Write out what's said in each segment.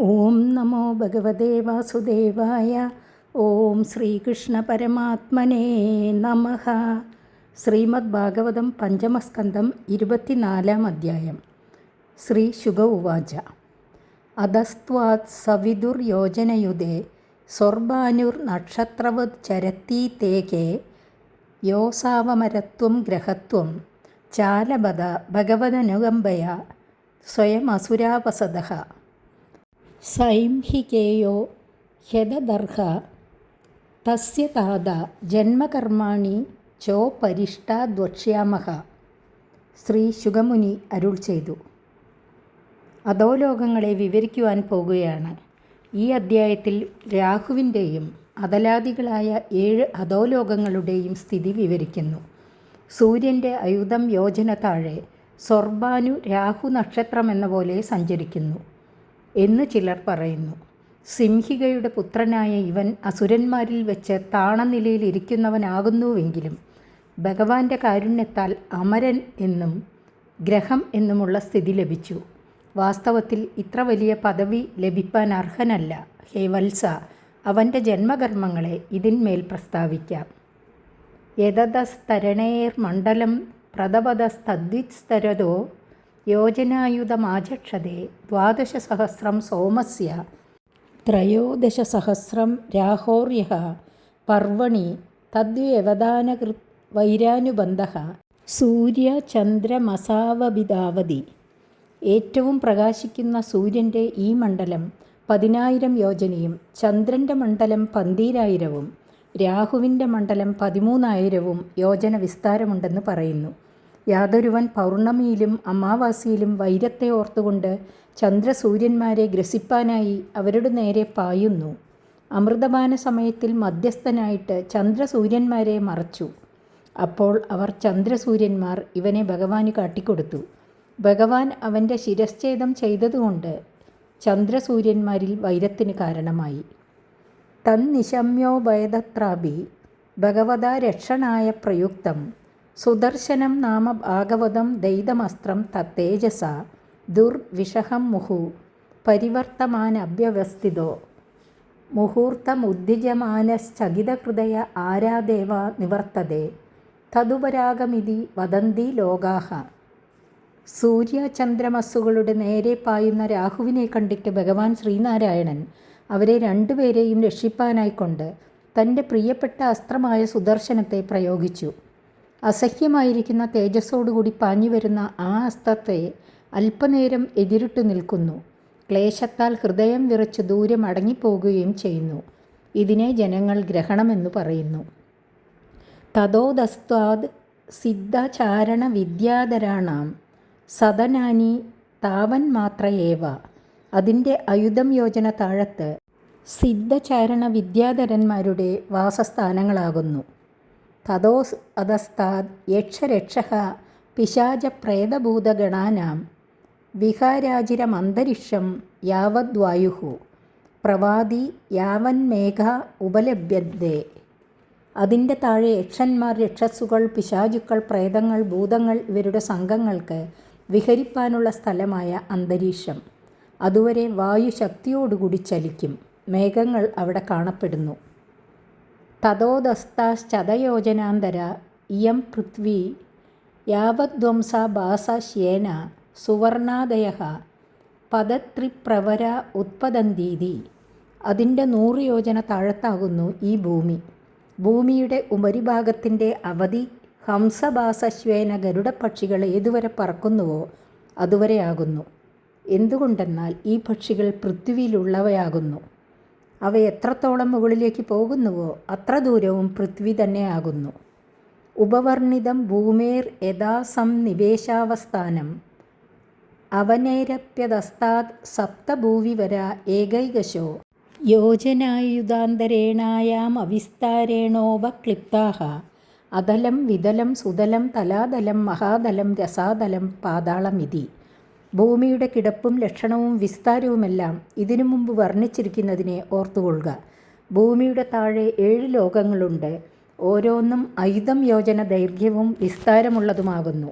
ഓം നമോ ഭഗവതേ വാസുദേവായ. ഓം ശ്രീകൃഷ്ണ പരമാത്മനേ നമഃ. ശ്രീമദ് ഭാഗവതം പഞ്ചമസ്കന്ധം 24-ാം അധ്യായം. ശ്രീ ശുക ഉവാച. അധസ്ത്വാത് സവിതുർയോജനയുധേ സ്വർഭാനുർനക്ഷത്രവത് ചരത്തി തേകേ യോസാവമരത്വം ഗ്രഹത്വം ചാലബത ഭഗവദനുകമ്പയ സ്വയമസുരാവസദഃ സൈംഹികേയോ ഹ്യദദർഹ തസ്യ താത ജന്മകർമാണി ചോപരിഷ്ടാദ്വക്ഷ്യാമഹ. ശ്രീ ശുകമുനി അരുൾ ചെയ്തു. അധോലോകങ്ങളെ വിവരിക്കുവാൻ പോകുകയാണ്. ഈ അദ്ധ്യായത്തിൽ രാഹുവിൻ്റെയും അധലാദികളായ 7 അധോലോകങ്ങളുടെയും സ്ഥിതി വിവരിക്കുന്നു. സൂര്യൻ്റെ അയുധം യോജന താഴെ സ്വർഭാനു രാഹു നക്ഷത്രമെന്ന പോലെ സഞ്ചരിക്കുന്നു എന്ന് ചിലർ പറയുന്നു. സിംഹികയുടെ പുത്രനായ ഇവൻ അസുരന്മാരിൽ വെച്ച് താണനിലയിലിരിക്കുന്നവനാകുന്നുവെങ്കിലും ഭഗവാന്റെ കാരുണ്യത്താൽ അമരൻ എന്നും ഗ്രഹം എന്നുമുള്ള സ്ഥിതി ലഭിച്ചു. വാസ്തവത്തിൽ ഇത്ര വലിയ പദവി ലഭിപ്പാൻ അർഹനല്ല. ഹേ വത്സ, അവൻ്റെ ജന്മകർമ്മങ്ങളെ ഇതിന്മേൽ പ്രസ്താവിക്കാം. യതതസ്തരണേർ മണ്ഡലം പ്രതപതസ്തദ്വിസ്തരതോ യോജനായുധമാചക്ഷതേ 12,000 സോമസ്യ 13,000 രാഹോർയഃ പർവണി തദ്വ്യവധാനകൃത് വൈരാനുബന്ധഃ സൂര്യചന്ദ്രമസാവബിദാവതി. ഏറ്റവും പ്രകാശിക്കുന്ന സൂര്യൻ്റെ ഈ മണ്ഡലം 10,000 യോജനയും ചന്ദ്രൻ്റെ മണ്ഡലം 12,000-ഉം രാഹുവിൻ്റെ മണ്ഡലം 13,000-ഉം യോജന വിസ്താരമുണ്ടെന്ന് പറയുന്നു. യാതൊരുവൻ പൗർണമിയിലും അമാവാസിയിലും വൈരത്തെ ഓർത്തുകൊണ്ട് ചന്ദ്രസൂര്യന്മാരെ ഗ്രസിപ്പാനായി അവരുടെ നേരെ പായുന്നു. അമൃതപാന സമയത്തിൽ മധ്യസ്ഥനായിട്ട് ചന്ദ്രസൂര്യന്മാരെ മറച്ചു. അപ്പോൾ അവർ ചന്ദ്രസൂര്യന്മാർ ഇവനെ ഭഗവാന് കാട്ടിക്കൊടുത്തു. ഭഗവാൻ അവൻ്റെ ശിരശ്ഛേദം ചെയ്തതുകൊണ്ട് ചന്ദ്രസൂര്യന്മാരിൽ വൈരത്തിന് കാരണമായി. തന്നിശമ്യോഭയതത്രാപി ഭഗവതാ രക്ഷണായ പ്രയുക്തം സുദർശനം നാമ ഭാഗവതം ദൈതമസ്ത്രം തത്തേജസ ദുർവിഷഹം മുഹു പരിവർത്തമാനഭ്യവസ്ഥിതോ മുഹൂർത്തമുദ്ധിജമാനശ്ചകിതഹൃദയ ആരാദേവ നിവർത്തതേ തതുപരാഗമിതി വദന്തി ലോകാഹ. സൂര്യചന്ദ്രമസ്സുകളുടെ നേരെ പായുന്ന രാഹുവിനെ കണ്ടിട്ട് ഭഗവാൻ ശ്രീനാരായണൻ അവരെ രണ്ടുപേരെയും രക്ഷിപ്പാനായിക്കൊണ്ട് തൻ്റെ പ്രിയപ്പെട്ട അസ്ത്രമായ സുദർശനത്തെ പ്രയോഗിച്ചു. അസഹ്യമായിരിക്കുന്ന തേജസ്സോടുകൂടി പാഞ്ഞുവരുന്ന ആ അസ്ത്രത്തെ അല്പനേരം എതിരിട്ടു നിൽക്കുന്നു. ക്ലേശത്താൽ ഹൃദയം വിറച്ച് ദൂരെ മടങ്ങിപ്പോകുകയും ചെയ്യുന്നു. ഇതിനെ ജനങ്ങൾ ഗ്രഹണമെന്നു പറയുന്നു. തതോദസ്ത്വാദ് സിദ്ധചാരണ വിദ്യാധരാണാം സദനാനി താവന്മാത്രയേവ. അതിൻ്റെ അയുധം യോജന താഴത്ത് സിദ്ധചാരണ വിദ്യാധരന്മാരുടെ വാസസ്ഥാനങ്ങളാകുന്നു. തതോസ് അധസ്താദ് യക്ഷരക്ഷഃ പിശാചപ്രേതഭൂതഗണാനാം വിഹാരാചിരമന്തരിക്ഷം യാവദ്വായുഃ പ്രവാദി യാവന്മേഘ ഉപലഭ്യന്തേ. അതിൻ്റെ താഴെ യക്ഷന്മാർ, രക്ഷസ്സുകൾ, പിശാചുക്കൾ, പ്രേതങ്ങൾ, ഭൂതങ്ങൾ ഇവരുടെ സംഘങ്ങൾക്ക് വിഹരിപ്പാനുള്ള സ്ഥലമായ അന്തരീക്ഷം. അതുവരെ വായു ശക്തിയോടുകൂടി ചലിക്കും. മേഘങ്ങൾ അവിടെ കാണപ്പെടുന്നു. തതോദസ്താശ്ചതയോജനാന്തര ഇയം പൃഥ്വി യാവദ്ധ്വംസാ ഭാസശ്യേന സുവർണാദയഃ പദത്രിപ്രവര ഉത്പതന്തീതി. അതിൻ്റെ 100 യോജന താഴത്താകുന്നു ഈ ഭൂമി. ഭൂമിയുടെ ഉപരിഭാഗത്തിൻ്റെ അവധി ഹംസഭാസശ്വേന ഗരുഡപക്ഷികൾ ഏതുവരെ പറക്കുന്നുവോ അതുവരെയാകുന്നു. എന്തുകൊണ്ടെന്നാൽ ഈ പക്ഷികൾ പൃഥ്വിയിലുള്ളവയാകുന്നു. അവ എത്രത്തോളം മുകളിലേക്ക് പോകുന്നുവോ അത്ര ദൂരവും പൃഥ്വി തന്നെയാകുന്നു. ഉപവർണിതം ഭൂമേർ യഥാസംനിവേശാവസ്ഥാനം അവനേരപ്യതസ്താത് സപ്തഭൂവിവര ഏകൈകശോ യോജനായുധാന്തരേണായാമവിസ്താരേണോപക്ലിപ്താഃ അതലം വിതലം സുതലം തലാതലം മഹാതലം രസാതലം പാതാളമിതി. ഭൂമിയുടെ കിടപ്പും ലക്ഷണവും വിസ്താരവുമെല്ലാം ഇതിനു മുമ്പ് വർണ്ണിച്ചിരിക്കുന്നതിനെ ഓർത്തുകൊള്ളുക. ഭൂമിയുടെ താഴെ 7 ലോകങ്ങളുണ്ട്. ഓരോന്നും അയുധം യോജന ദൈർഘ്യവും വിസ്താരമുള്ളതുമാകുന്നു.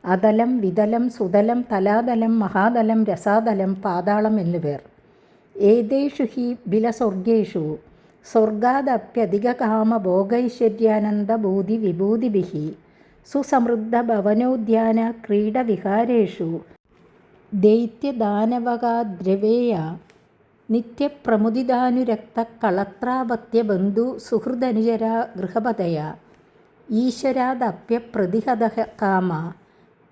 അതലം, വിതലം, സുതലം, തലാതലം, മഹാതലം, രസാതലം, പാതാളം എന്നുപേർ. ഏതേഷു ഹി ബിലസ്വർഗേഷു സ്വർഗാദപ്യധികകാമഭോഗൈശ്വര്യാനന്ദഭൂതി വിഭൂതിഭിഃ സുസമൃദ്ധഭവനോദ്യാന ക്രീഡവിഹാരേഷു ദൈത്യദാനവകാദ്രവേയ നിത്യപ്രമുദിതാനുരക്തകളത്രാപത്യബന്ധു സുഹൃദനുചരാ ഗൃഹപതയ ഈശ്വരാദപ്യപ്രതിഹതഃ കാമ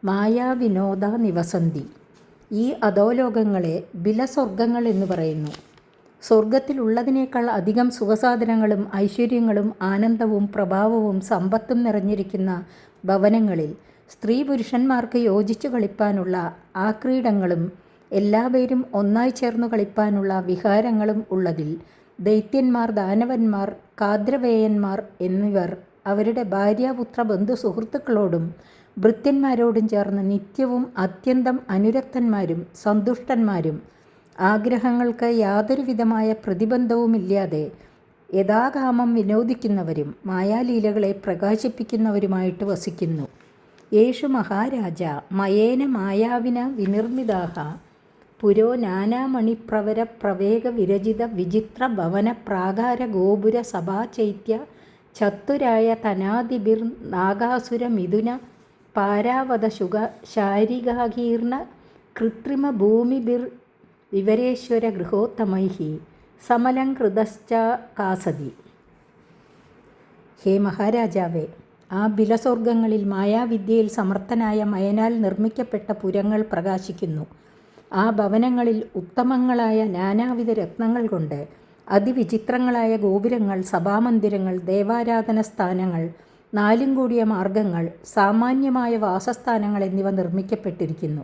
മായാവിനോദ നിവസന്തി. ഈ അധോലോകങ്ങളെ ബിലസ്വർഗങ്ങൾ എന്ന് പറയുന്നു. സ്വർഗത്തിലുള്ളതിനേക്കാൾ അധികം സുഖസാധനങ്ങളും ഐശ്വര്യങ്ങളും ആനന്ദവും പ്രഭാവവും സമ്പത്തും നിറഞ്ഞിരിക്കുന്ന ഭവനങ്ങളിൽ സ്ത്രീ പുരുഷന്മാർക്ക് യോജിച്ചു കളിപ്പാനുള്ള ആക്രീഡങ്ങളും എല്ലാവരും ഒന്നായി ചേർന്നു കളിപ്പാനുള്ള വിഹാരങ്ങളും ഉള്ളതിൽ ദൈത്യന്മാർ, ദാനവന്മാർ, കാദ്രവേയന്മാർ എന്നിവർ അവരുടെ ഭാര്യാപുത്ര ബന്ധു സുഹൃത്തുക്കളോടും ഭൃത്യന്മാരോടും ചേർന്ന് നിത്യവും അത്യന്തം അനുരക്തന്മാരും സന്തുഷ്ടന്മാരും ആഗ്രഹങ്ങൾക്ക് യാതൊരുവിധമായ പ്രതിബന്ധവുമില്ലാതെ യഥാകാമം വിനോദിക്കുന്നവരും മായാലീലകളെ പ്രകാശിപ്പിക്കുന്നവരുമായിട്ട് വസിക്കുന്നു. യേഷു മഹാരാജ മയേന മായാവിന വിനിർമ്മിതാഃ പുരോ നാനാമണിപ്രവര പ്രവേഗ വിരചിത വിചിത്ര ഭവന പ്രാകാര ഗോപുര സഭാചൈത്യ ചത്തുരായ തനാദിഭിർ നാഗാസുര മിഥുന പാരാവത ശുക ശാരികാകീർണ കൃത്രിമ ഭൂമിഭിർ വിവരേശ്വര ഗൃഹോത്തമൈഃ സമലംകൃതശ്ച കാസതി. ഹേ മഹാരാജാവേ, ആ ബിലസ്വർഗങ്ങളിൽ മായാവിദ്യയിൽ സമർത്ഥനായ മയനാൽ നിർമ്മിക്കപ്പെട്ട പുരങ്ങൾ പ്രകാശിക്കുന്നു. ആ ഭവനങ്ങളിൽ ഉത്തമങ്ങളായ നാനാവിധ രത്നങ്ങൾ കൊണ്ട് അതിവിചിത്രങ്ങളായ ഗോപുരങ്ങൾ, സഭാമന്ദിരങ്ങൾ, ദേവാരാധന സ്ഥാനങ്ങൾ, നാലും കൂടിയ മാർഗങ്ങൾ, സാമാന്യമായ വാസസ്ഥാനങ്ങൾ എന്നിവ നിർമ്മിക്കപ്പെട്ടിരിക്കുന്നു.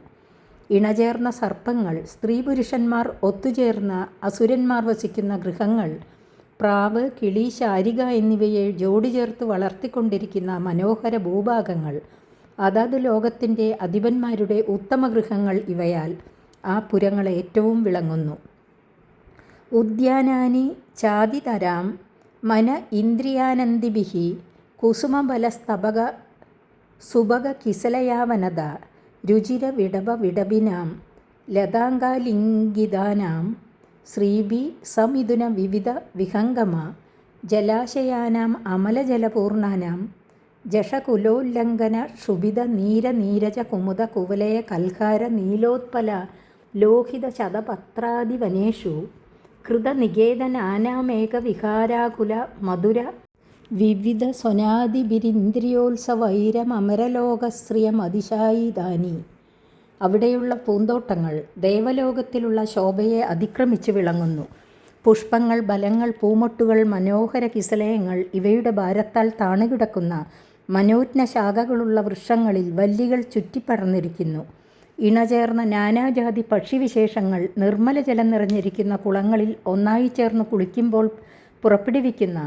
ഇണചേർന്ന സർപ്പങ്ങൾ, സ്ത്രീ പുരുഷന്മാർ ഒത്തുചേർന്ന അസുരന്മാർ വസിക്കുന്ന ഗൃഹങ്ങൾ, പ്രാവ്, കിളി, ശാരിക എന്നിവയെ ജോഡി ചേർത്ത് വളർത്തിക്കൊണ്ടിരിക്കുന്ന മനോഹര ഭൂഭാഗങ്ങൾ, അതത് ലോകത്തിൻ്റെ അധിപന്മാരുടെ ഉത്തമ ഗൃഹങ്ങൾ ഇവയാൽ ആ പുരങ്ങൾ ഏറ്റവും വിളങ്ങുന്നു. ഉദ്യാനാനി ചാതിതരാം മന ഇന്ദ്രിയാനന്ദിഭിഃ കുസുമബലസ്തബക സുഭഗ കിസലയാവനത രുചിര വിടഭ വിടഭിനാം ലതാംഗാലിംഗിതാനാം ശ്രീഭി സമിഥുന വിവിധ വിഹംഗമ ജലാശയാനാം അമലജലപൂർണാനാം ജഷകുലോല്ലംഘന ക്ഷുഭിത നീര നീരജ കുമുദ കുവലയ കൽഹാര നീലോത്പല ലോഹിത ശതപത്രാദിവനേഷു കൃതനികേതനാനാമേക വിഹാരാകുല മധുര വിവിധ സ്വനാദിഭിരിന്ദ്രിയോത്സവൈരമരലോകശ്രിയമതിശായിതാനി. അവിടെയുള്ള പൂന്തോട്ടങ്ങൾ ദേവലോകത്തിലുള്ള ശോഭയെ അതിക്രമിച്ച് വിളങ്ങുന്നു. പുഷ്പങ്ങൾ, ഫലങ്ങൾ, പൂമൊട്ടുകൾ, മനോഹര കിസലയങ്ങൾ ഇവയുടെ ഭാരത്താൽ താണുകിടക്കുന്ന മനോജ്ഞ ശാഖകളുള്ള വൃക്ഷങ്ങളിൽ വല്ലികൾ ചുറ്റിപ്പടർന്നിരിക്കുന്നു. ഇണചേർന്ന നാനാജാതി പക്ഷിവിശേഷങ്ങൾ നിർമ്മല ജലം നിറഞ്ഞിരിക്കുന്ന കുളങ്ങളിൽ ഒന്നായി ചേർന്ന് കുളിക്കുമ്പോൾ പുറപ്പെടുവിക്കുന്ന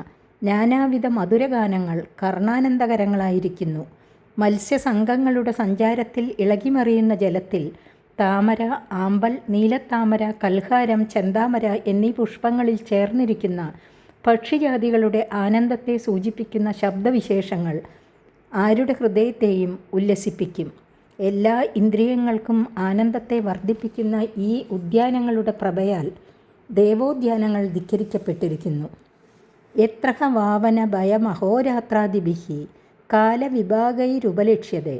നാനാവിധ മധുരഗാനങ്ങൾ കർണാനന്ദകരങ്ങളായിരിക്കുന്നു. മത്സ്യസംഘങ്ങളുടെ സഞ്ചാരത്തിൽ ഇളകിമറിയുന്ന ജലത്തിൽ താമര, ആമ്പൽ, നീലത്താമര, കൽഹാരം, ചെന്താമര എന്നീ പുഷ്പങ്ങളിൽ ചേർന്നിരിക്കുന്ന പക്ഷിജാതികളുടെ ആനന്ദത്തെ സൂചിപ്പിക്കുന്ന ശബ്ദവിശേഷങ്ങൾ ആരുടെ ഹൃദയത്തെയും ഉല്ലസിപ്പിക്കും. എല്ലാ ഇന്ദ്രിയങ്ങൾക്കും ആനന്ദത്തെ വർദ്ധിപ്പിക്കുന്ന ഈ ഉദ്യാനങ്ങളുടെ പ്രഭയാൽ ദേവോദ്യാനങ്ങൾ ധിക്കരിക്കപ്പെട്ടിരിക്കുന്നു. എത്രഹ വാവന ഭയമഹോരാത്രാദിഭിഃ കാലവിഭാഗൈരുപലക്ഷ്യതേ.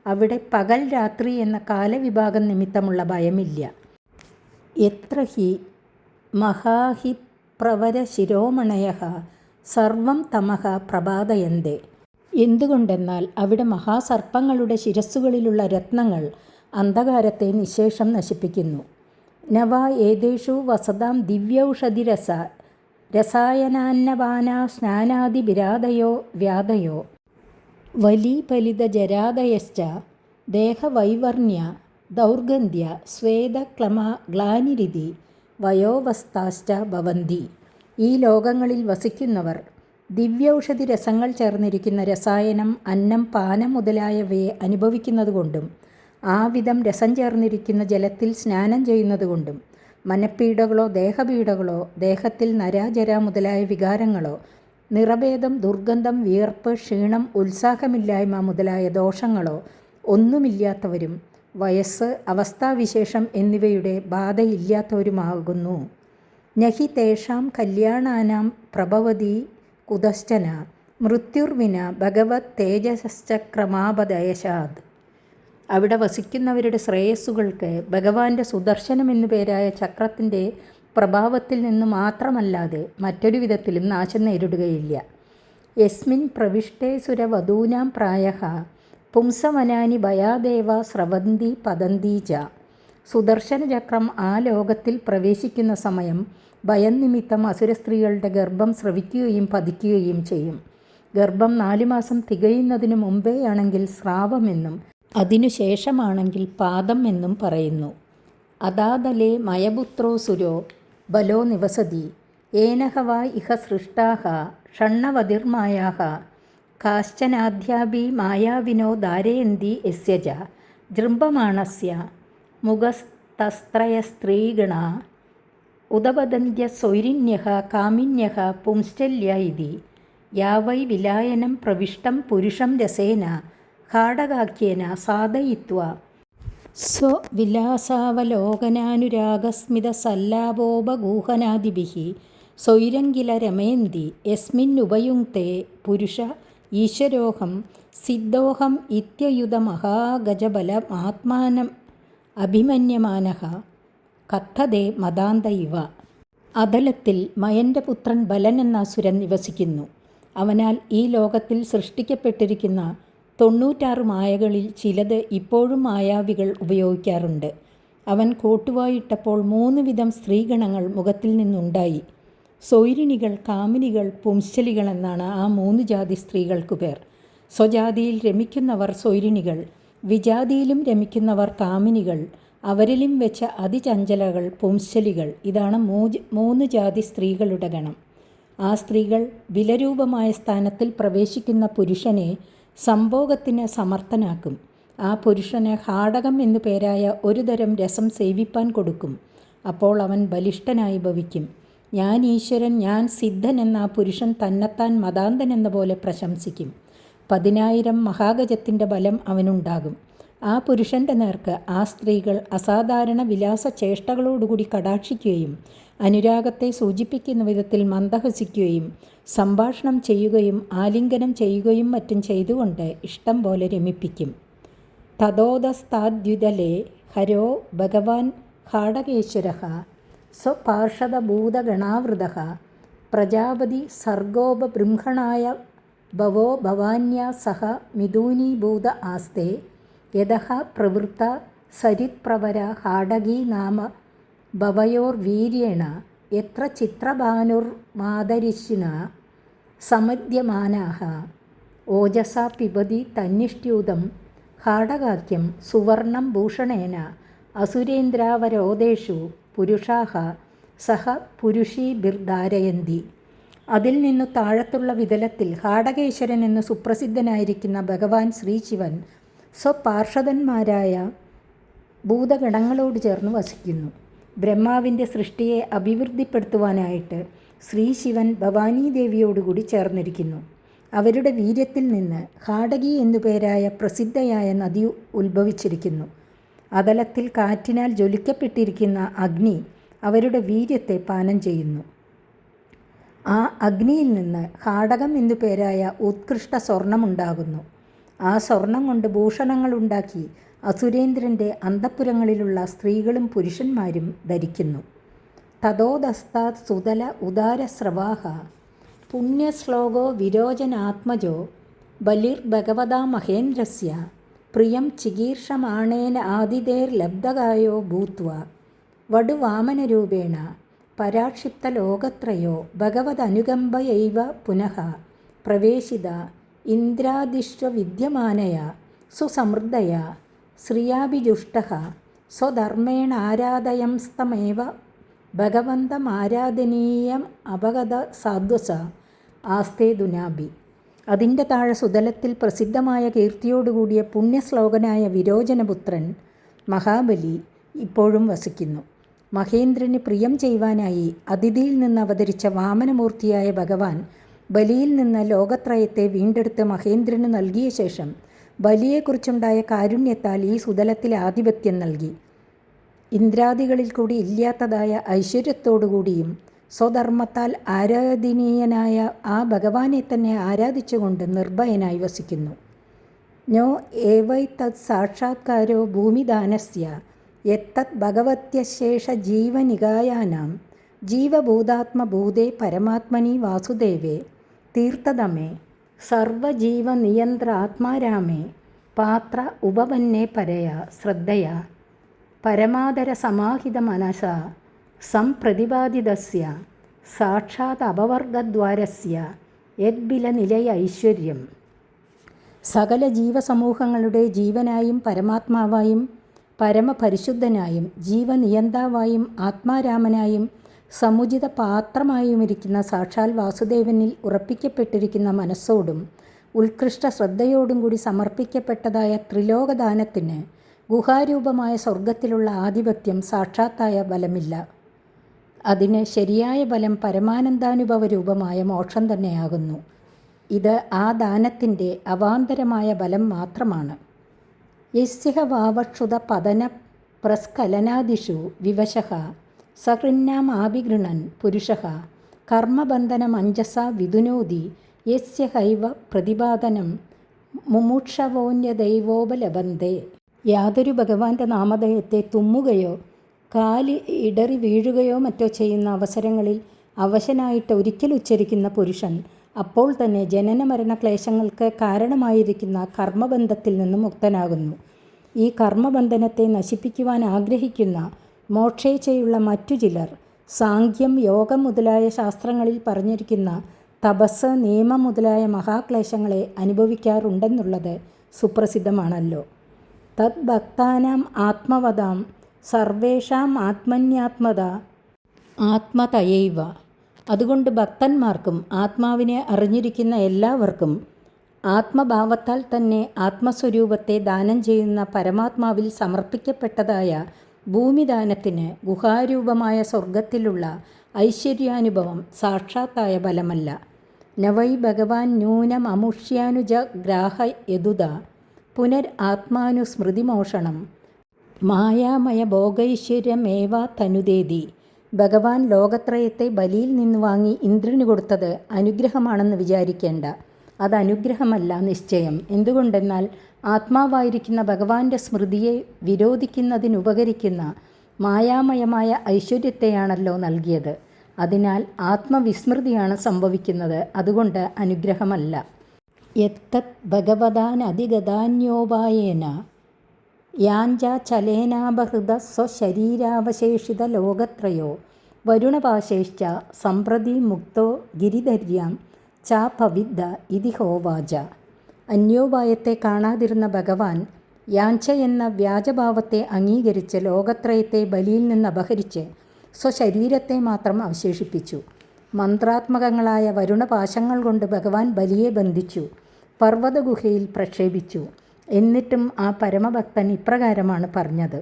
അവിടെ പകൽ രാത്രി എന്ന കാലവിഭാഗം നിമിത്തമുള്ള ഭയമില്ല. എത്ര ഹി മഹാഹി പ്രവര ശിരോമണയഃ സർവം തമഃ പ്രഭാതയന്തേ. എന്തുകൊണ്ടെന്നാൽ അവിടെ മഹാസർപ്പങ്ങളുടെ ശിരസ്സുകളിലുള്ള രത്നങ്ങൾ അന്ധകാരത്തെ നിശേഷം നശിപ്പിക്കുന്നു. നവാ ഏതേഷു വസതാം ദിവ്യൗഷധിരസ രസായനാന്നപാനാ സ്നാനാദിഭിരാദയോ വ്യാധയോ വലീഫലിതജരാദയശ്ച ദേഹവൈവർണ്യ ദൗർഗന്ധ്യ സ്വേദക്ലമ ഗ്ലാനിരിതി വയോവസ്ഥാശ്ച ഭവന്തി. ഈ ലോകങ്ങളിൽ വസിക്കുന്നവർ ദിവ്യൌഷധി രസങ്ങൾ ചേർന്നിരിക്കുന്ന രസായനം, അന്നം, പാനം മുതലായവയെ അനുഭവിക്കുന്നതുകൊണ്ടും ആ വിധം രസം ചേർന്നിരിക്കുന്ന ജലത്തിൽ സ്നാനം ചെയ്യുന്നതുകൊണ്ടും മനപ്പീഡകളോ ദേഹപീഡകളോ ദേഹത്തിൽ നരാജര മുതലായ വികാരങ്ങളോ നിറഭേദം, ദുർഗന്ധം, വിയർപ്പ്, ക്ഷീണം, ഉത്സാഹമില്ലായ്മ മുതലായ ദോഷങ്ങളോ ഒന്നുമില്ലാത്തവരും വയസ്സ്, അവസ്ഥാവിശേഷം എന്നിവയുടെ ബാധയില്ലാത്തവരുമാകുന്നു. നഹി തേഷാം കല്യാണാനാം പ്രഭവതി കുതശ്ചന മൃത്യുർവിന ഭഗവത് തേജശ്ച ക്രമാപദയശാത്. അവിടെ വസിക്കുന്നവരുടെ ശ്രേയസ്സുകൾക്ക് ഭഗവാന്റെ സുദർശനം എന്നു പേരായ ചക്രത്തിൻ്റെ പ്രഭാവത്തിൽ നിന്ന് മാത്രമല്ലാതെ മറ്റൊരു വിധത്തിലും നാശം നേരിടുകയില്ല. യസ്മിൻ പ്രവിഷ്ടേ സുരവധൂനാം പ്രായഃ പുംസവനാനി ഭയാദേവ സ്രവന്തി പതന്തി ച. സുദർശനചക്രം ആ ലോകത്തിൽ പ്രവേശിക്കുന്ന സമയം ഭയം നിമിത്തം അസുര സ്ത്രീകളുടെ ഗർഭം സ്രവിക്കുകയും പതിക്കുകയും ചെയ്യും. ഗർഭം 4 മാസം തികയുന്നതിനു മുമ്പേയാണെങ്കിൽ സ്രാവമെന്നും അതിനുശേഷമാണെങ്കിൽ പാദം എന്നും പറയുന്നു. അദാതലേ മയപുത്രോസുരോ ബലോ നിവസതി ഏനഹ വാ ഇഹ സൃഷ്ടാഃ ഷണ്ണവതിർമായാഃ കാശ്ചനാദ്യാപി മായാവിനോ ധാരയന്തി യസ്യ ജൃംഭമാണസ്യ മുഖസ്തസ്ത്രയസ്ത്രീഗണാ ഉദവദന്ത്യസൗരിന്യഃ കാമിന്യഃ പുംശ്ചല്യ ഇതി. യാ വൈ വിലായനം പ്രവിഷ്ടം പുരുഷം രസേന ഹാടകാഖ്യേന സാധയിത്വാ സ്വവിലാസാവലോകനാനുരാഗസ്മിതസല്ലാപോപഗൂഹനാദിഭിഃ സ്വൈരങ്കില രമയന്തി യസ്മിന്നുപയുങ്ക്തേ പുരുഷ ഈശ്വരോഹം സിദ്ധോഹം ഇത്യയുധമഹാഗജബലമാത്മാനം അഭിമന്യമാനഃ കഥതേ മദാന്ത ഇവ. അതലത്തിൽ മയൻ്റെ പുത്രൻ ബലൻ എന്ന അസുരൻ നിവസിക്കുന്നു. അവനാൽ ഈ ലോകത്തിൽ സൃഷ്ടിക്കപ്പെട്ടിരിക്കുന്ന 96 മായകളിൽ ചിലത് ഇപ്പോഴും മായാവികൾ ഉപയോഗിക്കാറുണ്ട്. അവൻ കോട്ടുവായിട്ടപ്പോൾ 3 വിധം സ്ത്രീഗണങ്ങൾ മുഖത്തിൽ നിന്നുണ്ടായി. സ്വൈരിണികൾ, കാമിനികൾ, പുംശ്ചലികൾ എന്നാണ് ആ 3 ജാതി സ്ത്രീകൾക്കു പേർ. സ്വജാതിയിൽ രമിക്കുന്നവർ സ്വൈരിണികൾ, വിജാതിയിലും രമിക്കുന്നവർ കാമിനികൾ, അവരിലും വെച്ച അതിചഞ്ചലകൾ പുംശ്ചലികൾ. ഇതാണ് 3 ജാതി സ്ത്രീകളുടെ ഗണം. ആ സ്ത്രീകൾ വിലരൂപമായ സ്ഥാനത്തിൽ പ്രവേശിക്കുന്ന പുരുഷനെ സംഭോഗത്തിന് സമർത്ഥനാക്കും. ആ പുരുഷന് ഹാടകം എന്നു പേരായ ഒരു തരം രസം സേവിപ്പാൻ കൊടുക്കും. അപ്പോൾ അവൻ ബലിഷ്ഠനായി ഭവിക്കും. ഞാൻ ഈശ്വരൻ, ഞാൻ സിദ്ധൻ എന്ന ആ പുരുഷൻ തന്നെത്താൻ മതാന്തൻ എന്ന പോലെ പ്രശംസിക്കും. 10,000 മഹാഗജത്തിൻ്റെ ബലം അവനുണ്ടാകും. ആ പുരുഷൻ്റെ നേർക്ക് ആ സ്ത്രീകൾ അസാധാരണ വിലാസചേഷ്ടകളോടുകൂടി കടാക്ഷിക്കുകയും അനുരാഗത്തെ സൂചിപ്പിക്കുന്ന വിധത്തിൽ മന്ദഹസിക്കുകയും സംഭാഷണം ചെയ്യുകയും ആലിംഗനം ചെയ്യുകയും മറ്റും ചെയ്തുകൊണ്ട് ഇഷ്ടം പോലെ രമിപ്പിക്കും. തതോദസ്താദ്യുതലേ ഹരോ ഭഗവാൻ ഹാടകേശ്വരഃ സ്വപാർഷദഭൂതഗണാവൃതഃ പ്രജാപതി സർഗോപബൃംഹണായ ഭവോ ഭവാന്യാ സഹ മിഥുനീഭൂത ആസ്തേ യതഃ പ്രവൃത്ത സരിത്പ്രവര ഹാടകീ നാമ ഭവയോർവീര്യേണ യത്ര ചിത്രഭാനുർമാതരിഷിണാ സമദ്യമാനാഃ ഓജസാ പിബതി തന്നിഷ്ട്യൂതം ഹാടകാഖ്യം സുവർണം ഭൂഷണേന അസുരേന്ദ്രാവരോധേഷു പുരുഷാഃ സഹ പുരുഷീഭിർധാരയന്തി. അതിൽ നിന്നു താഴത്തുള്ള വിതലത്തിൽ ഹാടകേശ്വരൻ എന്ന് സുപ്രസിദ്ധനായിരിക്കുന്ന ഭഗവാൻ ശ്രീശിവൻ സ്വപാർഷദന്മാരായ ഭൂതഗണങ്ങളോട് ചേർന്ന് വസിക്കുന്നു. ബ്രഹ്മാവിൻ്റെ സൃഷ്ടിയെ അഭിവൃദ്ധിപ്പെടുത്തുവാനായിട്ട് ശ്രീശിവൻ ഭവാനീദേവിയോടുകൂടി ചേർന്നിരിക്കുന്നു. അവരുടെ വീര്യത്തിൽ നിന്ന് ഹാടകി എന്നു പേരായ പ്രസിദ്ധയായ നദി ഉത്ഭവിച്ചിരിക്കുന്നു. അതലത്തിൽ കാറ്റിനാൽ ജ്വലിക്കപ്പെട്ടിരിക്കുന്ന അഗ്നി അവരുടെ വീര്യത്തെ പാനം ചെയ്യുന്നു. ആ അഗ്നിയിൽ നിന്ന് ഹാടകം എന്നു പേരായ ഉത്കൃഷ്ട സ്വർണമുണ്ടാകുന്നു. ആ സ്വർണം കൊണ്ട് ഭൂഷണങ്ങളുണ്ടാക്കി അസുരേന്ദ്രൻ്റെ അന്തഃപുരങ്ങളിലുള്ള സ്ത്രീകളും പുരുഷന്മാരും ധരിക്കുന്നു. തതോദസ്താത് സുതല ഉദാരസ്രവാഹ പുണ്യശ്ലോകോ വിരോചനാത്മജോ ബലിർഭഗവതാ മഹേന്ദ്രസ്യ പ്രിയം ചികീർഷമാണേന ആദിതേർലബ്ധകായോ ഭൂത്വാ വടുവാമനരൂപേണ പരാക്ഷിപ്തലോകത്രയോ ഭഗവദനുകമ്പയൈവ പുനഃ പ്രവേശിത ഇന്ദ്രാദിശ്വവിദ്യമാനയ സുസമൃദ്ധയ ശ്രിയാഭിജുഷ്ടഃ സ്വധർമ്മേണാരാധയംസ്തമേവ ഭഗവന്തമാരാധനീയം അപഗത സാധ്വസ ആസ്തേ ദുനാഭി. അതിൻ്റെ താഴെ സുതലത്തിൽ പ്രസിദ്ധമായ കീർത്തിയോടുകൂടിയ പുണ്യശ്ലോകനായ വിരോചനപുത്രൻ മഹാബലി ഇപ്പോഴും വസിക്കുന്നു. മഹേന്ദ്രന് പ്രിയം ചെയ്യുവാനായി അതിഥിയിൽ നിന്ന് അവതരിച്ച വാമനമൂർത്തിയായ ഭഗവാൻ ബലിയിൽ നിന്ന് ലോകത്രയത്തെ വീണ്ടെടുത്ത് മഹേന്ദ്രന് നൽകിയ ശേഷം ബലിയെക്കുറിച്ചുണ്ടായ കാരുണ്യത്താൽ ഈ സുതലത്തിൽ ആധിപത്യം നൽകി. ഇന്ദ്രാദികളിൽ കൂടി ഇല്ലാത്തതായ ഐശ്വര്യത്തോടുകൂടിയും സ്വധർമ്മത്താൽ ആരാധനീയനായ ആ ഭഗവാനെ തന്നെ ആരാധിച്ചുകൊണ്ട് നിർഭയനായി വസിക്കുന്നു. നോ ഏവൈ തത് സാക്ഷാത്കാരോ ഭൂമിദാനസ്യ യത്തത് ഭഗവത്യശേഷ ജീവനികായാനാം ജീവഭൂതാത്മഭൂതേ പരമാത്മനി വാസുദേവേ തീർത്ഥതമേ സർവജീവനിയന്ത്ര ആത്മാരാമേ പാത്ര ഉപപന്നേ പരയ ശ്രദ്ധയ പരമാദര സമാഹിത മനസ സംപ്രതിപാദിതസ്യ സാക്ഷാത് അപവർഗദ്വാരസ്യ യദ്ബില നിലയ ഐശ്വര്യം. സകല ജീവസമൂഹങ്ങളുടെ ജീവനായും പരമാത്മാവായും പരമപരിശുദ്ധനായും ജീവനിയന്താവായും ആത്മാരാമനായും സമുചിത പാത്രമായുമിരിക്കുന്ന സാക്ഷാൽ വാസുദേവനിൽ ഉറപ്പിക്കപ്പെട്ടിരിക്കുന്ന മനസ്സോടും ഉത്കൃഷ്ട ശ്രദ്ധയോടും കൂടി സമർപ്പിക്കപ്പെട്ടതായ ത്രിലോകദാനത്തിന് ഗുഹാരൂപമായ സ്വർഗത്തിലുള്ള ആധിപത്യം സാക്ഷാത്തായ ബലമില്ല. അതിന് ശരിയായ ബലം പരമാനന്ദാനുഭവ രൂപമായ മോക്ഷം തന്നെയാകുന്നു. ഇത് ആ ദാനത്തിൻ്റെ അവാന്തരമായ ബലം മാത്രമാണ്. യസ്യ വാവക്ഷുത പതന പ്രസ്ഖലനാദിഷു വിവശഃ സകൃന്നാം ആഭിഗൃണൻ പുരുഷഃ കർമ്മബന്ധനമഞ്ജസ വിദുനോതി യസ്യ ഹൈവ പ്രതിപാദനം മുമുക്ഷവോന്യദൈവോപലഭന്തേ. യാതൊരു ഭഗവാന്റെ നാമധേയത്തെ തുമ്മുകയോ കാല് ഇടറി വീഴുകയോ മറ്റോ ചെയ്യുന്ന അവസരങ്ങളിൽ അവശനായിട്ട് ഒരിക്കൽ ഉച്ചരിക്കുന്ന പുരുഷൻ അപ്പോൾ തന്നെ ജനന മരണ ക്ലേശങ്ങൾക്ക് കാരണമായിരിക്കുന്ന കർമ്മബന്ധത്തിൽ നിന്നും മുക്തനാകുന്നു. ഈ കർമ്മബന്ധനത്തെ നശിപ്പിക്കുവാൻ ആഗ്രഹിക്കുന്ന മോക്ഷേച്ഛയുള്ള മറ്റു ചിലർ സാങ്ക്യം യോഗം മുതലായ ശാസ്ത്രങ്ങളിൽ പറഞ്ഞിരിക്കുന്ന തപസ് നിയമം മുതലായ മഹാക്ലേശങ്ങളെ അനുഭവിക്കാറുണ്ടെന്നുള്ളത് സുപ്രസിദ്ധമാണല്ലോ. തദ് ഭക്താനാം ആത്മവതാം സർവേഷാം ആത്മന്യാത്മത ആത്മതയൈവ. അതുകൊണ്ട് ഭക്തന്മാർക്കും ആത്മാവിനെ അറിഞ്ഞിരിക്കുന്ന എല്ലാവർക്കും ആത്മഭാവത്താൽ തന്നെ ആത്മസ്വരൂപത്തെ ദാനം ചെയ്യുന്ന പരമാത്മാവിൽ സമർപ്പിക്കപ്പെട്ടതായ ഭൂമിദാനത്തിന് ഗുഹാരൂപമായ സ്വർഗത്തിലുള്ള ഐശ്വര്യാനുഭവം സാക്ഷാത്തായ ബലമല്ല. നവൈ ഭഗവാൻ നൂനം അമുഷ്യാനുജ ഗ്രാഹ യദുത പുനർ ആത്മാനുസ്മൃതിമോഷണം മായാമയ ഭോഗൈശ്വര്യമേവ തനുദേതി. ഭഗവാൻ ലോകത്രയത്തെ ബലിയിൽ നിന്ന് വാങ്ങി ഇന്ദ്രന് കൊടുത്തത് അനുഗ്രഹമാണെന്ന് വിചാരിക്കേണ്ട. അത് അനുഗ്രഹമല്ല നിശ്ചയം. എന്തുകൊണ്ടെന്നാൽ ആത്മാവായിരിക്കുന്ന ഭഗവാന്റെ സ്മൃതിയെ വിരോധിക്കുന്നതിനുപകരിക്കുന്ന മായാമയമായ ഐശ്വര്യത്തെയാണല്ലോ നൽകിയത്. അതിനാൽ ആത്മവിസ്മൃതിയാണ് സംഭവിക്കുന്നത്. അതുകൊണ്ട് അനുഗ്രഹമല്ല. യത്തത് ഭഗവതാനധിഗതാന്യോപായേന യാഞ്ചാചലേനാപഹൃത സ്വശരീരാവശേഷിത ലോകത്രയോ വരുണപാശേശ്ച സമ്പ്രതി മുക്തോ ഗിരിധര്യാം ചാപവിദ്ദ ഇതി ഹോവാച. അന്യോപായത്തെ കാണാതിരുന്ന ഭഗവാൻ യാഞ്ച എന്ന വ്യാജഭാവത്തെ അംഗീകരിച്ച് ലോകത്രയത്തെ ബലിയിൽ നിന്ന് അപഹരിച്ച് സ്വശരീരത്തെ മാത്രം അവശേഷിപ്പിച്ചു. മന്ത്രാത്മകങ്ങളായ വരുണപാശങ്ങൾ കൊണ്ട് ഭഗവാൻ ബലിയെ ബന്ധിച്ചു പർവ്വതഗുഹയിൽ പ്രക്ഷേപിച്ചു. എന്നിട്ടും ആ പരമഭക്തൻ ഇപ്രകാരമാണ് പറഞ്ഞത്: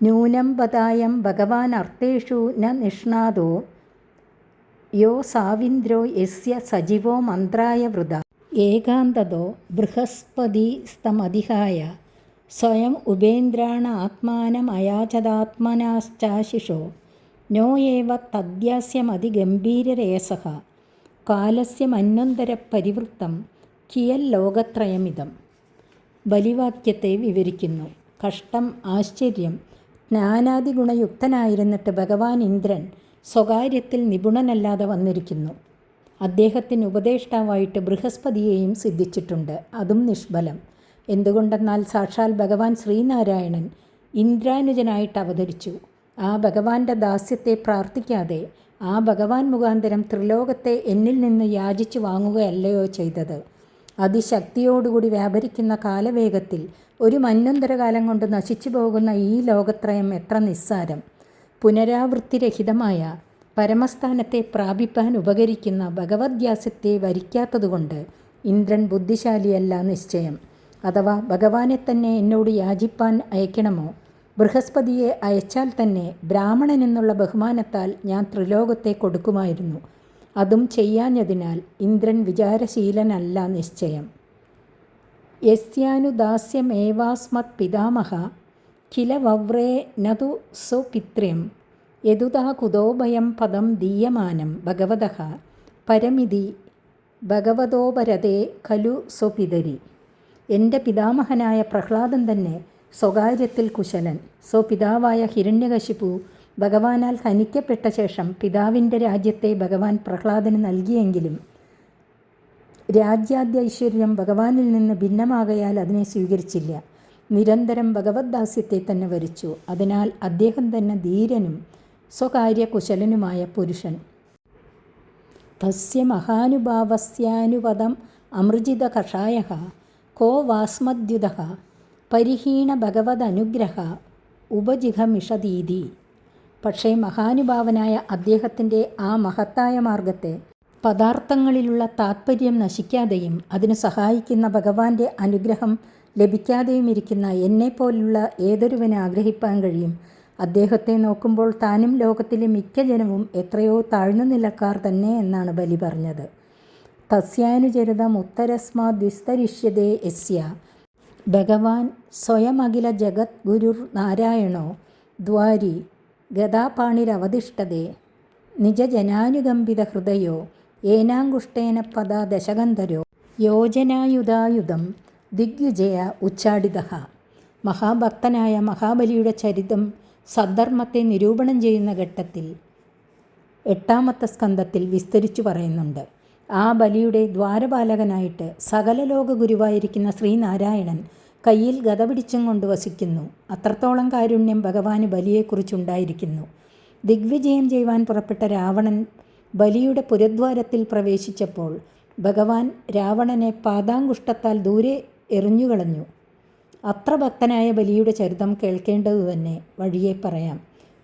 നൂനം ബദായം ഭഗവാൻ അർത്ഥേഷു ന നിഷ്ണാതോ യോ സാവിന്ദ്രോ യസ്യ സജീവോ മന്ത്രായ വൃത ഏകാന്തതോ ബൃഹസ്പതിസ്തമധിഹായ സ്വയം ഉപേന്ദ്രാണ ആത്മാനമയാചതാത്മനാശ്ചാശിഷോ നോ ഏവ തദ്യാസ്യമതിഗംഭീരരേസഃ കാലസ്യ മന്വന്തരപരിവൃത്തം കിയൽ ലോകത്രയമിതം. ബലിവാക്യത്തെ വിവരിക്കുന്നു. കഷ്ടം, ആശ്ചര്യം! ജ്ഞാനാദിഗുണയുക്തനായിരുന്നിട്ട് ഭഗവാൻ ഇന്ദ്രൻ സ്വകാര്യത്തിൽ നിപുണനല്ലാതെ വന്നിരിക്കുന്നു. അദ്ദേഹത്തിന് ഉപദേഷ്ടാവായിട്ട് ബൃഹസ്പതിയെയും സിദ്ധിച്ചിട്ടുണ്ട്. അതും നിഷ്ഫലം. എന്തുകൊണ്ടെന്നാൽ സാക്ഷാൽ ഭഗവാൻ ശ്രീനാരായണൻ ഇന്ദ്രാനുജനായിട്ട് അവതരിച്ചു. ആ ഭഗവാന്റെ ദാസ്യത്തെ പ്രാർത്ഥിക്കാതെ ആ ഭഗവാൻ മുഖാന്തരം ത്രിലോകത്തെ എന്നിൽ നിന്ന് യാചിച്ചു വാങ്ങുകയല്ലയോ ചെയ്തത്. അതിശക്തിയോടുകൂടി വ്യാപരിക്കുന്ന കാലവേഗത്തിൽ ഒരു മന്വന്തരകാലം കൊണ്ട് നശിച്ചു പോകുന്ന ഈ ലോകത്രയം എത്ര നിസ്സാരം! പുനരാവൃത്തിരഹിതമായ പരമസ്ഥാനത്തെ പ്രാപിപ്പാൻ ഉപകരിക്കുന്ന ഭഗവദ്ധ്യാസത്തെ വരിക്കാത്തതുകൊണ്ട് ഇന്ദ്രൻ ബുദ്ധിശാലിയല്ല നിശ്ചയം. അഥവാ ഭഗവാനെ തന്നെ എന്നോട് യാചിപ്പാൻ അയക്കണമോ? ബൃഹസ്പതിയെ അയച്ചാൽ തന്നെ ബ്രാഹ്മണൻ എന്നുള്ള ബഹുമാനത്താൽ ഞാൻ ത്രിലോകത്തെ കൊടുക്കുമായിരുന്നു. അതും ചെയ്യാഞ്ഞതിനാൽ ഇന്ദ്രൻ വിചാരശീലനല്ല നിശ്ചയം. യസ്യാനുദാസ്യമേവാസ്മത് പിതാമഹ കില വവ്രേ നതു സ്വപിത്ര്യം യതുതാ കുതോഭയം പദം ദീയമാനം ഭഗവതഃ പരമിതി ഭഗവതോപരതേ ഖലു സ്വപിതരി. എൻ്റെ പിതാമഹനായ പ്രഹ്ലാദൻ തന്നെ സ്വകാര്യത്തിൽ കുശലൻ. സ്വപിതാവായ ഹിരണ്യകശിപു ഭഗവാനാൽ ഹനിക്കപ്പെട്ട ശേഷം പിതാവിൻ്റെ രാജ്യത്തെ ഭഗവാൻ പ്രഹ്ലാദന് നൽകിയെങ്കിലും രാജ്യാദ്യൈശ്വര്യം ഭഗവാനിൽ നിന്ന് ഭിന്നമാകയാൽ അതിനെ സ്വീകരിച്ചില്ല. നിരന്തരം ഭഗവദ്ദാസ്യത്തെ തന്നെ വരിച്ചു. അതിനാൽ അദ്ദേഹം തന്നെ ധീരനും സ്വകാര്യകുശലനുമായ പുരുഷൻ. തസ്യ മഹാനുഭാവസ്യാനുപദം അമൃജിത കഷായഃ കോ വാസ്മദ്യുതഃ പരിഹീണ ഭഗവദനുഗ്രഹ ഉപജിഹമിഷതീതി. പക്ഷേ മഹാനുഭാവനായ അദ്ദേഹത്തിൻ്റെ ആ മഹത്തായ മാർഗത്തെ പദാർത്ഥങ്ങളിലുള്ള താത്പര്യം നശിക്കാതെയും അതിന് സഹായിക്കുന്ന ഭഗവാന്റെ അനുഗ്രഹം ലഭിക്കാതെയും ഇരിക്കുന്ന എന്നെപ്പോലുള്ള ഏതൊരുവന് ആഗ്രഹിപ്പാൻ കഴിയും? അദ്ദേഹത്തെ നോക്കുമ്പോൾ താനും ലോകത്തിലെ മിക്ക ജനവും എത്രയോ താഴ്ന്ന നിലക്കാർ തന്നെ എന്നാണ് ബലി പറഞ്ഞത്. തസ്യാനുചരിതം ഉത്തരസ്മാദ്വിസ്തരിഷ്യതേ യസ്യ ഭഗവാൻ സ്വയമഖില ജഗത് ഗുരുർ നാരായണോ ദ്വാരി ഗദാപാണിരവതിഷ്ഠതേ നിജജനാനുകമ്പിത ഹൃദയോ ഏനാങ്കുഷ്ടേന പദ ദശകന്ധരോ യോജനായുധായുധം ദിഗ്വിജയ ഉച്ചാടിതഃ. മഹാഭക്തനായ മഹാബലിയുടെ ചരിതം സദ്ധർമ്മത്തെ നിരൂപണം ചെയ്യുന്ന ഘട്ടത്തിൽ 8ാമത്തെ സ്കന്ധത്തിൽ വിസ്തരിച്ചു പറയുന്നുണ്ട്. ആ ബലിയുടെ ദ്വാരപാലകനായിട്ട് സകല ലോക ഗുരുവായിരിക്കുന്ന ശ്രീനാരായണൻ കയ്യിൽ ഗദ പിടിച്ചും കൊണ്ട് വസിക്കുന്നു. അത്രത്തോളം കാരുണ്യം ഭഗവാന് ബലിയെക്കുറിച്ചുണ്ടായിരിക്കുന്നു. ദിഗ്വിജയം ചെയ്യുവാൻ പുറപ്പെട്ട രാവണൻ ബലിയുടെ പുരദ്വാരത്തിൽ പ്രവേശിച്ചപ്പോൾ ഭഗവാൻ രാവണനെ പാദാങ്കുഷ്ടത്താൽ ദൂരെ എറിഞ്ഞുകളഞ്ഞു. അത്ര ഭക്തനായ ബലിയുടെ ചരിതം കേൾക്കേണ്ടതു തന്നെ. വഴിയെ പറയാം.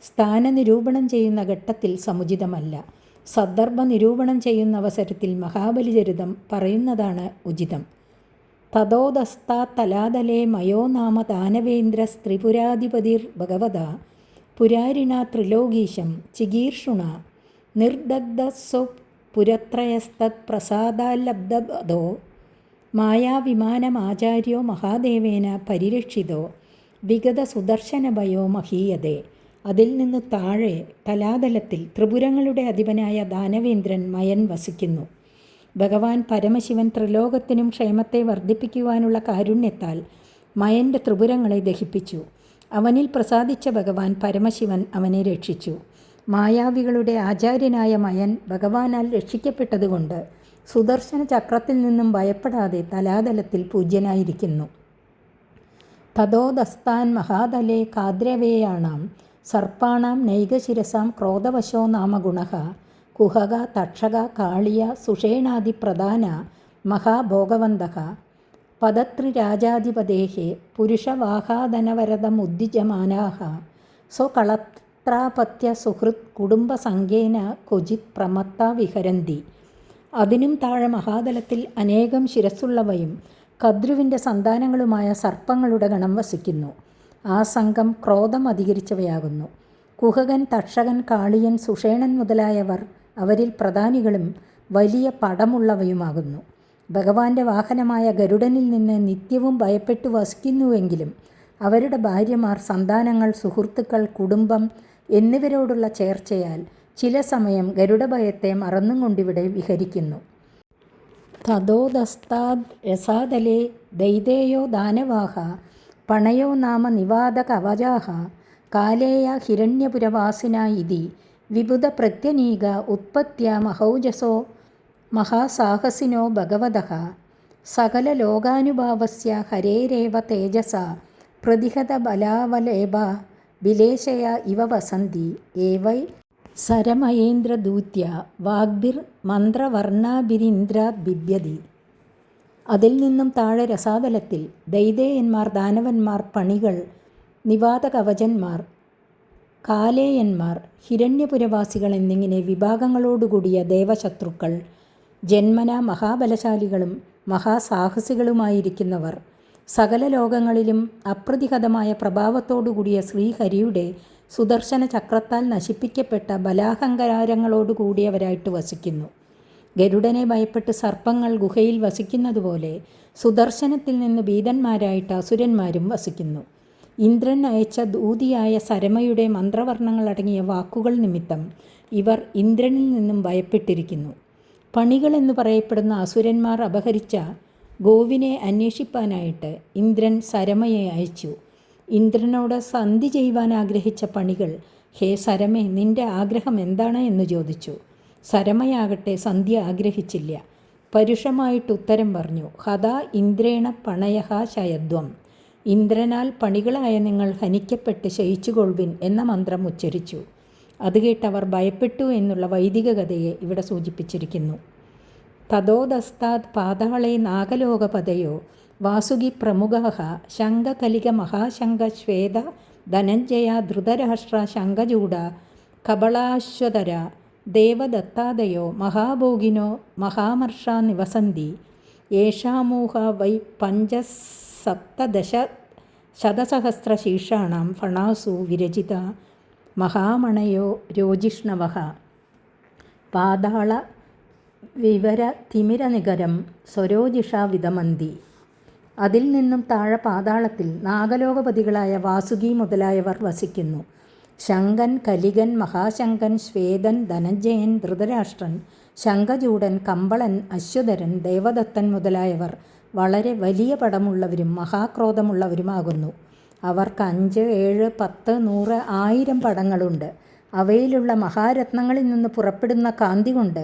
സ്ഥാനനിരൂപണം ചെയ്യുന്ന ഘട്ടത്തിൽ സമുചിതമല്ല. സന്ദർഭ നിരൂപണം ചെയ്യുന്ന അവസരത്തിൽ മഹാബലി ചരിതം പറയുന്നതാണ് ഉചിതം. തതോദസ്താത് തലാതലേ മയോ നാമ ദാനവേന്ദ്ര സ്ത്രിപുരാധിപതിർ ഭഗവത പുരാരിണ ത്രിലോകീശം ചികീർഷുണ നിർദഗ്ധസ്വ പുരത്രയസ്തത് പ്രസാദാലബ്ധോ മായാവിമാനമാചാര്യോ മഹാദേവേന പരിരക്ഷിതോ വിഗത സുദർശനഭയോ മഹീയതേ. അതിൽ നിന്ന് താഴെ തലാതലത്തിൽ ത്രിപുരങ്ങളുടെ അധിപനായ ദാനവേന്ദ്രൻ മയൻ വസിക്കുന്നു. ഭഗവാൻ പരമശിവൻ ത്രിലോകത്തിനും ക്ഷേമത്തെ വർദ്ധിപ്പിക്കുവാനുള്ള കാരുണ്യത്താൽ മയൻ്റെ ത്രിപുരങ്ങളെ ദഹിപ്പിച്ചു. അവനിൽ പ്രസാദിച്ച ഭഗവാൻ പരമശിവൻ അവനെ രക്ഷിച്ചു. മായാവികളുടെ ആചാര്യനായ മയൻ ഭഗവാനാൽ രക്ഷിക്കപ്പെട്ടതുകൊണ്ട് സുദർശന ചക്രത്തിൽ നിന്നും ഭയപ്പെടാതെ തലാതലത്തിൽ പൂജ്യനായിരിക്കുന്നു. തതോദസ്താൻ മഹാതലേ കാദ്രവേയാണാം സർപ്പാണാം നൈകശിരസാം ക്രോധവശോ നാമ ഗുണഃ കുഹക തക്ഷക കാളിയ സുഷേണാദിപ്രധാന മഹാഭോഗവന്തഃ പദത്രിരാജാധിപതേഃ പുരുഷവാഹാദനവരദമുദ്ദിജമാനാഃ സ്വകളത്രാപത്യ സുഹൃത് കുടുംബസംഖ്യേന ക്വചിത് പ്രമത്ത വിഹരന്തി. അതിനും താഴെ മഹാതലത്തിൽ അനേകം ശിരസ്സുള്ളവയും കദ്രുവിൻ്റെ സന്താനങ്ങളുമായ സർപ്പങ്ങളുടെ ഗണം വസിക്കുന്നു. ആ സംഘം ക്രോധം അധികരിച്ചവയാകുന്നു. കുഹകൻ, തക്ഷകൻ, കാളിയൻ, സുഷേണൻ മുതലായവർ അവരിൽ പ്രധാനികളും വലിയ പടമുള്ളവയുമാകുന്നു. ഭഗവാന്റെ വാഹനമായ ഗരുഡനിൽ നിന്ന് നിത്യവും ഭയപ്പെട്ടു വസിക്കുന്നുവെങ്കിലും അവരുടെ ഭാര്യമാർ, സന്താനങ്ങൾ, സുഹൃത്തുക്കൾ, കുടുംബം എന്നിവരോടുള്ള ചേർച്ചയാൽ ചില സമയം ഗരുഡഭയത്തെ മറന്നും കൊണ്ടിവിടെ വിഹരിക്കുന്നു. തതോദസ്താദ് രസാതലേ ദൈതേയോ ദാനവാഹ പണയോ നാമ നിവാദകവചാഃ കാലേയ ഹിരണ്യപുരവാസിന ഇതി വിബുധ പ്രത്യനീക ഉത്പത്യ മഹൗജസോ മഹാസാഹസിനോ ഭഗവതഃ സകല ലോകാനുഭാവസ്യ ഹരേരേവ തേജസ പ്രതിഹത ബലാവലേഭ വിലേശയ ഇവ വസന്തി ഏവൈ സരമയേന്ദ്രദൂത്യ വാഗ്ഭിർ മന്ത്രവർണ്ണാഭിരിന്ദ്രാത് ബിഭ്യതി. അതിൽ നിന്നും താഴെ രസാതലത്തിൽ ദൈതേയന്മാർ, ദാനവന്മാർ, പണികൾ, നിവാതകവചന്മാർ, കാലേയന്മാർ, ഹിരണ്യപുരവാസികൾ എന്നിങ്ങനെ വിഭാഗങ്ങളോടുകൂടിയ ദേവശത്രുക്കൾ, ജന്മന മഹാബലശാലികളും മഹാസാഹസികളുമായിരിക്കുന്നവർ, സകല ലോകങ്ങളിലും അപ്രതിഹതമായ പ്രഭാവത്തോടുകൂടിയ ശ്രീഹരിയുടെ സുദർശന ചക്രത്താൽ നശിപ്പിക്കപ്പെട്ട ബലാഹങ്കാരങ്ങളോടുകൂടിയവരായിട്ട് വസിക്കുന്നു. ഗരുഡനെ ഭയപ്പെട്ട് സർപ്പങ്ങൾ ഗുഹയിൽ വസിക്കുന്നതുപോലെ സുദർശനത്തിൽ നിന്ന് ഭീതന്മാരായിട്ട് അസുരന്മാരും വസിക്കുന്നു. ഇന്ദ്രൻ അയച്ച ദൂതിയായ സരമയുടെ മന്ത്രവർണ്ണങ്ങളടങ്ങിയ വാക്കുകൾ നിമിത്തം ഇവർ ഇന്ദ്രനിൽ നിന്നും ഭയപ്പെട്ടിരിക്കുന്നു. പണികൾ എന്ന് പറയപ്പെടുന്ന അസുരന്മാർ അപഹരിച്ച ഗോവിനെ അന്വേഷിപ്പാനായിട്ട് ഇന്ദ്രൻ സരമയെ അയച്ചു. ഇന്ദ്രനോട് സന്ധി ചെയ്യുവാൻ ആഗ്രഹിച്ച പണികൾ, ഹേ സരമേ, നിന്റെ ആഗ്രഹം എന്താണ് എന്ന് ചോദിച്ചു. സരമയാകട്ടെ സന്ധ്യ ആഗ്രഹിച്ചില്ല. പരുഷമായിട്ട് ഉത്തരം പറഞ്ഞു, ഹതാ ഇന്ദ്രേണ പണയഹ ശയദ്വം. ഇന്ദ്രനാൽ പണികളായ നിങ്ങൾ ഹനിക്കപ്പെട്ട് ശയിച്ചുകൊള്ളുവിൻ എന്ന മന്ത്രം ഉച്ചരിച്ചു. അത് കേട്ടവർ ഭയപ്പെട്ടു എന്നുള്ള വൈദിക കഥയെ ഇവിടെ സൂചിപ്പിച്ചിരിക്കുന്നു. തതോദസ്താത് പാതാളേ നാഗലോകപതയോ വാസുകി പ്രമുഖഃ ശംഖകലിക മഹാശംഖ ശ്വേത ധനഞ്ജയ ധൃതരാഷ്ട്ര ശംഖചൂഡ കബളാശ്വതര ദേവദത്താദയോ മഹാഭോഗിനോ മഹാമർഷാ നിവസന്തി യേഷാമൂഹ വൈ പഞ്ചസപ്തദശശതസഹസ്രശീർഷാണാം ഫണാസു വിരചിത മഹാമണയോ രോജിഷ്ണവഃ പാതാള വിവര തിമിരനികരം സ്വരോജിഷാ വിതമന്തി. അതിൽ നിന്നും താഴെ പാതാളത്തിൽ നാഗലോകപതികളായ വാസുകി മുതലായവർ വസിക്കുന്നു. ശങ്കൻ, കലികൻ, മഹാശങ്കൻ, ശ്വേതൻ, ധനഞ്ജയൻ, ധൃതരാഷ്ട്രൻ, ശംഖചൂഡൻ, കമ്പളൻ, അശ്വതരൻ, ദേവദത്തൻ മുതലായവർ വളരെ വലിയ പടമുള്ളവരും മഹാക്രോധമുള്ളവരുമാകുന്നു. അവർക്ക് 5, 7, 10, 100, 1000 പടങ്ങളുണ്ട്. അവയിലുള്ള മഹാരത്നങ്ങളിൽ നിന്ന് പുറപ്പെടുന്ന കാന്തി കൊണ്ട്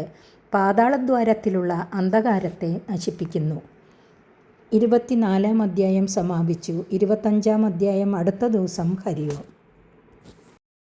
പാതാളദ്വാരത്തിലുള്ള അന്ധകാരത്തെ നശിപ്പിക്കുന്നു. 24-ാം അധ്യായം സമാപിച്ചു. 25-ാം അധ്യായം അടുത്ത ദിവസം. ഹരി ഓം.